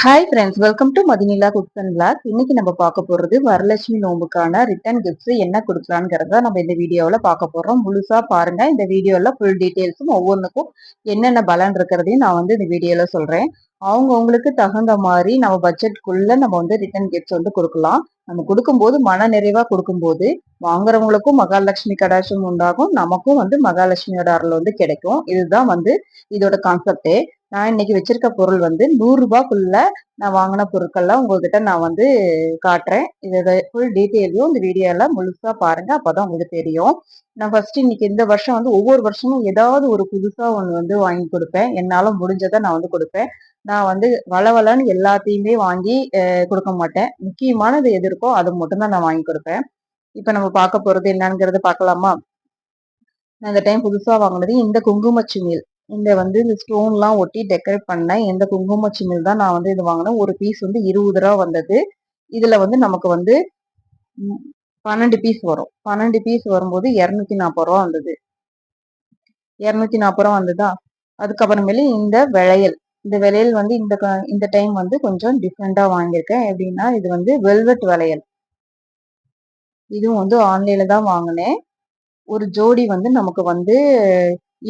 Hi friends, welcome to Mathinila cooks and blogs. இன்னைக்கு நம்ம பார்க்க போறது வரலட்சுமி நோம்புக்கான ரிட்டர்ன் கிஃப்ட்ஸ் என்ன கொடுக்கலாங்கிறத நம்ம இந்த வீடியோவில் பார்க்க போறோம். முழுசா பாருங்க. இந்த வீடியோல ஃபுல் டீட்டெயில்ஸும் ஒவ்வொன்றுக்கும் என்னென்ன பலன் இருக்கிறதையும் நான் இந்த வீடியோல சொல்றேன். அவங்களுக்கு தகுந்த மாதிரி நம்ம பட்ஜெட்குள்ள நம்ம ரிட்டர்ன் கிஃப்ட்ஸ் கொடுக்கலாம். நம்ம கொடுக்கும்போது மன நிறைவா கொடுக்கும்போது வாங்குறவங்களுக்கும் மகாலட்சுமி கடாட்சம் உண்டாகும், நமக்கும் மகாலட்சுமியோட அருள் கிடைக்கும். இதுதான் இதோட கான்செப்டே. நான் இன்னைக்கு வச்சிருக்க பொருள் 100 ரூபாய்க்குள்ள நான் வாங்கின பொருட்கள்லாம் உங்ககிட்ட நான் காட்டுறேன். இதோட ஃபுல் டீட்டெயிலையும் இந்த வீடியோல முழுசா பாருங்க. அப்பதான் உங்களுக்கு தெரியும். நான் ஃபர்ஸ்ட் இன்னைக்கு இந்த வருஷம் ஒவ்வொரு வருஷமும் ஏதாவது ஒரு புதுசா ஒண்ணு வாங்கி கொடுப்பேன். என்னால முடிஞ்சதை நான் கொடுப்பேன். நான் வளவலன்னு எல்லாத்தையுமே வாங்கி கொடுக்க மாட்டேன். முக்கியமானது எது இருக்கோ அது மட்டும் தான் நான் வாங்கி கொடுப்பேன். இப்ப நம்ம பார்க்க போறது என்னங்கிறத பார்க்கலாமா? நான் இந்த டைம் புதுசா வாங்கினது இந்த குங்குமச்சிமிழ். இந்த ஸ்டோன்லாம் ஒட்டி டெக்கரேட் பண்ண இந்த குங்குமச்சிமிழ் தான் நான் இது வாங்கினேன். ஒரு பீஸ் 20 ரூபா வந்தது. இதுல நமக்கு 12 பீஸ் வரும். 12 பீஸ் வரும்போது 240 ரூபா வந்தது. 240 ரூபா வந்ததா? அதுக்கப்புறமேலு இந்த விளையல். இந்த விளையல் இந்த டைம் கொஞ்சம் டிஃப்ரெண்டா வாங்கியிருக்கேன். எப்படின்னா இது வெல்வெட் வளையல். இதுவும் ஆன்லைன்ல தான் வாங்கினேன். ஒரு ஜோடி நமக்கு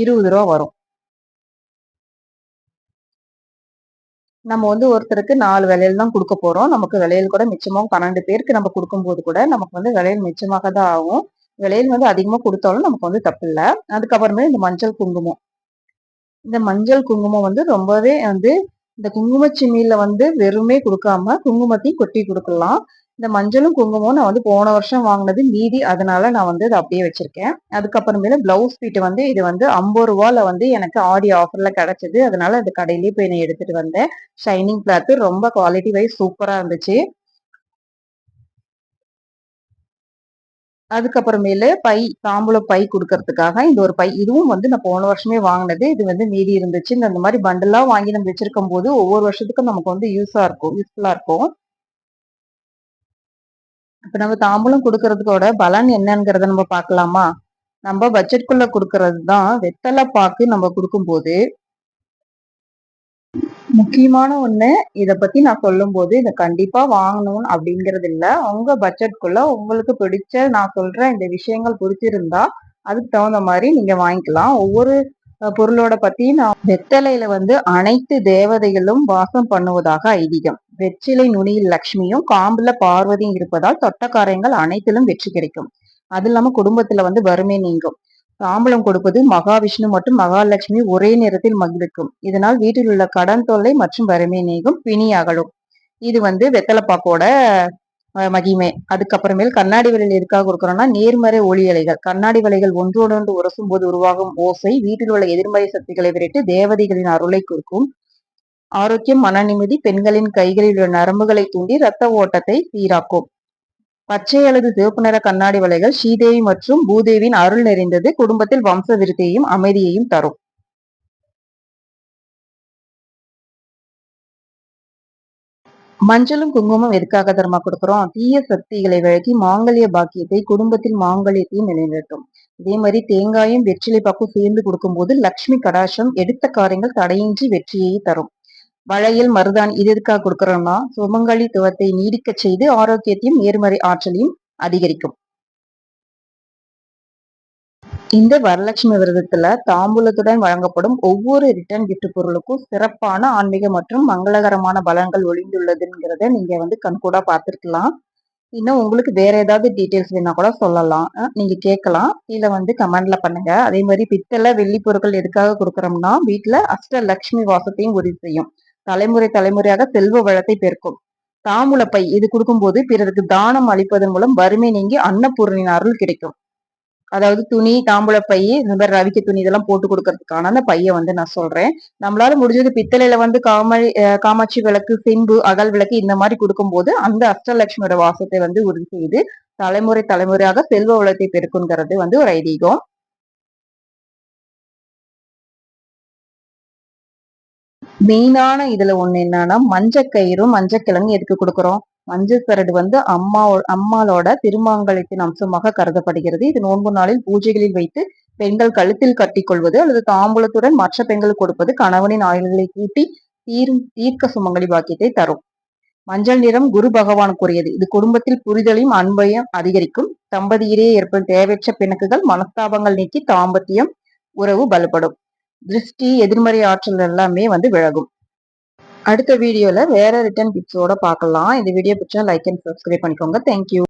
20 ரூபா வரும். நம்ம ஒருத்தருக்கு 4 விலையில் தான் கொடுக்க போறோம். நமக்கு விலையில் கூட மிச்சமாகும். 12 பேருக்கு நம்ம கொடுக்கும்போது கூட நமக்கு விலையில் மிச்சமாக தான் ஆகும். விலையில் அதிகமா கொடுத்தாலும் நமக்கு தப்பு இல்லை. அதுக்கப்புறமே இந்த மஞ்சள் குங்குமம். இந்த மஞ்சள் குங்குமம் ரொம்பவே இந்த குங்குமச்சிமியில வெறுமே கொடுக்காம குங்குமத்தையும் கொட்டி கொடுக்கலாம். இந்த மஞ்சளும் குங்குமம் நான் போன வருஷம் வாங்கினது மீதி, அதனால நான் இதை அப்படியே வச்சிருக்கேன். அதுக்கப்புறமேல பிளவுஸ் பீட் இது 50 ரூபால எனக்கு ஆடி ஆஃபர்ல கிடைச்சது. அதனால அந்த கடையிலேயே போய் நான் எடுத்துட்டு வந்தேன். ஷைனிங் கிளாத் ரொம்ப குவாலிட்டி வைஸ் சூப்பரா இருந்துச்சு. அதுக்கப்புறமேலு பை, தாம்பூலம் பை கொடுக்கறதுக்காக இந்த ஒரு பை. இதுவும் நான் போன வருஷமே வாங்கினது. இது மீதி இருந்துச்சு. இந்த மாதிரி பண்டலா வாங்கி நம்ம வச்சிருக்கும் போது ஒவ்வொரு வருஷத்துக்கும் நமக்கு யூஸ்ஃபுல்லா இருக்கும். இப்ப நம்ம தாம்பூலம் கொடுக்கறதுக்கோட பலன் என்னங்கிறத நம்ம பார்க்கலாமா? நம்ம பட்ஜெட்குள்ள கொடுக்கறது தான். வெத்தலை பாக்கு நம்ம கொடுக்கும்போது முக்கியமான ஒண்ணு. இத பத்தி நான் சொல்லும் போது இதை கண்டிப்பா வாங்கணும் அப்படிங்கிறது இல்ல. உங்க பட்ஜெட்குள்ள உங்களுக்கு பிடிச்ச நான் சொல்ற இந்த விஷயங்கள் பிடிச்சிருந்தா அதுக்கு தகுந்த மாதிரி நீங்க வாங்கிக்கலாம். ஒவ்வொரு பொருளோட பத்தி நான் வெத்தலையில அனைத்து தேவதைகளும் வாசம் பண்ணுவதாக ஐதீகம். வெற்றிலை நுனியில் லட்சுமியும் காம்புல பார்வதியும் இருப்பதால் தொட்ட காரியங்கள் அனைத்திலும் வெற்றி கிடைக்கும். அது இல்லாம குடும்பத்துல வறுமை நீங்கும். தாம்பூலம் கொடுப்பது மகாவிஷ்ணு மற்றும் மகாலட்சுமி ஒரே நேரத்தில் மகிழ்விக்கும். இதனால் வீட்டில் உள்ள கடன் தொல்லை மற்றும் வறுமை நீங்கும், பிணி அகலும். இது வெத்தலைப்பாக்கோட மகிமை. அதுக்கப்புறமேல் கண்ணாடி வளையல் எதுக்காக கொடுக்குறோம்னா நேர்மறை ஒளி அலைகள். கண்ணாடி வளைகள் ஒன்றோடொன்று உரசும் போது உருவாகும் ஓசை வீட்டில் உள்ள எதிர்மறை சக்திகளை விரட்டி தேவதைகளின் அருளை கொடுக்கும். ஆரோக்கியம், மன நிம்மதி, பெண்களின் கைகளில் உள்ள நரம்புகளை தூண்டி ரத்த ஓட்டத்தை சீராக்கும். பச்சை அல்லது சிவப்பு நிற கண்ணாடி வளைகள் ஸ்ரீதேவி மற்றும் பூதேவியின் அருள் நிறைந்தது. குடும்பத்தில் வம்ச விருத்தியையும் அமைதியையும் தரும். மஞ்சளும் குங்குமம் எதுக்காக தர்மா கொடுக்குறோம்? தீய சக்திகளை விலக்கி மாங்கல்ய பாக்கியத்தை, குடும்பத்தில் மாங்கல்யத்தையும் நிலைநிறுத்தும். இதே மாதிரி தேங்காயும் வெற்றிலை பாக்கும் சேர்ந்து கொடுக்கும்போது லட்சுமி கடாட்சம், எடுத்த காரியங்கள் தடையின்றி வெற்றியை தரும். வளையல், மருதாணி இது எதுக்காக கொடுக்கறோம்னா சுமங்கலித்துவத்தை நீடிக்க செய்து ஆரோக்கியத்தையும் நேர்மறை ஆற்றலையும் அதிகரிக்கும். இந்த வரலட்சுமி விரதத்துல தாம்பூலத்துடன் வழங்கப்படும் ஒவ்வொரு ரிட்டர்ன் கிஃப்ட் பொருளுக்கும் சிறப்பான ஆன்மீக மற்றும் மங்களகரமான பலன்கள் ஒளிந்துள்ளதுங்கிறத நீங்க கண்கூடா பார்த்திருக்கலாம். இன்னும் உங்களுக்கு வேற ஏதாவது டீட்டெயில்ஸ் வேணா கூட சொல்லலாம், நீங்க கேட்கலாம். இல்ல கமெண்ட்ல பண்ணுங்க. அதே மாதிரி பித்தளை, வெள்ளி பொருட்கள் எதுக்காக கொடுக்கறோம்னா வீட்டுல அஷ்டலட்சுமி வாசத்தையும் உறுதி செய்யும். தலைமுறை தலைமுறையாக செல்வ வளத்தை பெருக்கும். தாம்பூல பை இது கொடுக்கும்போது பிறருக்கு தானம் அளிப்பதன் மூலம் வறுமை நீங்கி அன்னபூரணின் அருள் கிடைக்கும். அதாவது துணி, தாம்பூல பை, இந்த மாதிரி ரவிக்க துணி இதெல்லாம் போட்டு கொடுக்கறதுக்கான அந்த பைய நான் சொல்றேன். நம்மளால முடிஞ்சது பித்தளையில காமாட்சி விளக்கு, செம்பு, அகல் விளக்கு இந்த மாதிரி கொடுக்கும்போது அந்த அஷ்டலட்சுமியோட வாசத்தை உறுதி செய்து தலைமுறை தலைமுறையாக செல்வ வளத்தை பெருக்குங்கிறது ஒரு ஐதீகம். மெயினான இதுல ஒண்ணு என்னன்னா மஞ்சக்கயிறும் மஞ்சக்கிழங்கு எதுக்கு கொடுக்குறோம்? மஞ்சள் சரடு அம்மாளோட திருமாங்கலத்தின் அம்சமாக கருதப்படுகிறது. இது நோன்பு நாளில் பூஜைகளில் வைத்து பெண்கள் கழுத்தில் கட்டி கொள்வது அல்லது தாம்பூலத்துடன் மற்ற பெண்கள் கொடுப்பது கணவனின் ஆயுள்களை கூட்டி தீர்க்க சுமங்கலி பாக்கியத்தை தரும். மஞ்சள் நிறம் குரு பகவானுக்குரியது. இது குடும்பத்தில் புரிதலையும் அன்பையும் அதிகரிக்கும். தம்பதியிடையே ஏற்படும் தேவையற்ற பிணக்குகள் மனஸ்தாபங்கள் நீக்கி தாம்பத்தியம் உறவு பலப்படும். திருஷ்டி எதிர்மறை ஆற்றல் எல்லாமே விலகும். அடுத்த வீடியோல வேற ரிட்டர்ன் டிப்ஸோட பார்க்கலாம். இந்த வீடியோ பிடிச்சா லைக் அண்ட் சப்ஸ்கிரைப் பண்ணிக்கோங்க. தேங்க்யூ.